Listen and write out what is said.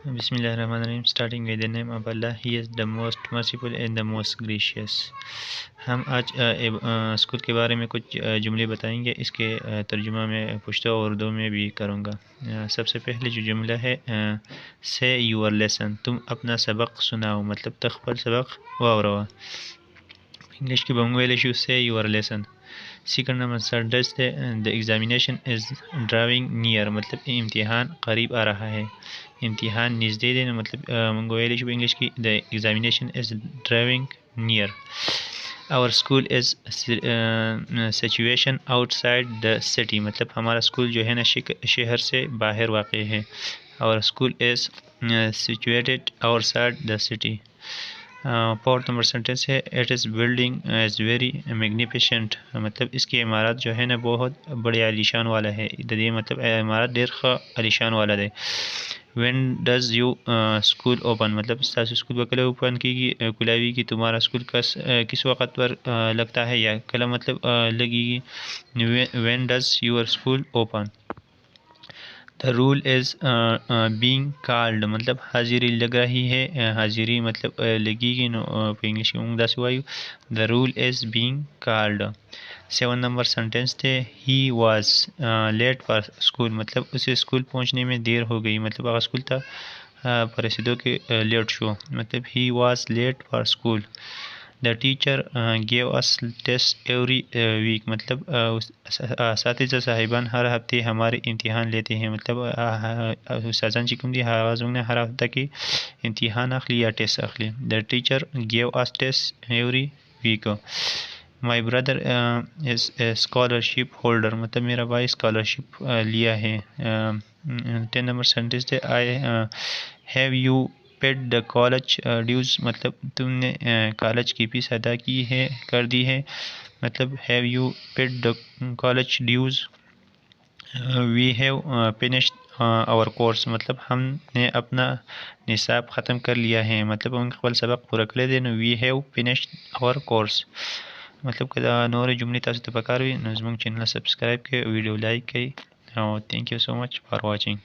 बिस्मिल्लाहिर्रहमानिर्रहीम starting with the name of अल्लाह he is the most merciful and the most gracious. हम आज school के बारे में कुछ जुमले बताएंगे। इसके तर्जुमा में पश्तो और उर्दू में भी करूँगा। सबसे पहले जो जुमला है से यूर लेसन, तुम अपना सबक सुनाओ, मतलब तखपल सबक वावरवा। इंग्लिश की बंगवेलिशु से your lesson. Second number sentence है the examination is driving near, मतलब इम्तिहान करीब आ रहा है। इम्तिहान नज़दीक है, मतलब मंगोलिश इंग्लिश की the examination is driving near. Our school is situation outside the city, मतलब हमारा स्कूल जो है ना शहर से बाहर वाक़ है। Our school is situated outside the city. Fourth number sentence है it is building is very magnificent, मतलब इसकी इमारत जो है ना बहुत बड़े आलीशान वाला है। ये मतलब इमारत देर खा आलीशान वाला है। When does you school open, मतलब स्कूल वकला ओपन की खुलावी की तुम्हारा स्कूल किस वक़्त पर लगता है, या कला मतलब लगेगी। When does your school open. The rule is being called, मतलब हाजिरी लग रही है। हाजिरी मतलब लगेगी इंग्लिश में उंगदा सुवायु। The rule is being called. 7 number sentence थे he was late for school, मतलब उसे स्कूल पहुंचने में देर हो गई, मतलब अगर स्कूल था पर रसीदों के लेट शो, मतलब he was late for school. The teacher gave us test every week, मतलब साथीजा साहिबान हर हफ्ते हमारे इम्तिहान लेते हैं, मतलब उस्तादान चिकुम दी ने हर हफ्ते की इम्तिहान अखली या टेस्ट अखली। The teacher gave us test every week. My brother is scholarship holder, मतलब मेरा भाई स्कॉलरशिप लिया है। 10 नंबर सेंटेंस थे I have you paid the college dues, मतलब तुमने कॉलेज की फीस अदा की है, कर दी है, मतलब have you paid the college dues. We have finished our course, मतलब हमने अपना निसाब ख़त्म कर लिया है, मतलब हम कल सबक पूरा कर लेते हैं। We have finished our course, मतलब कदा नोरे जुमले तासु तो पकार हुई नज़मों चैनल सब्सक्राइब के वीडियो लाइक कई। Thank you so much for watching.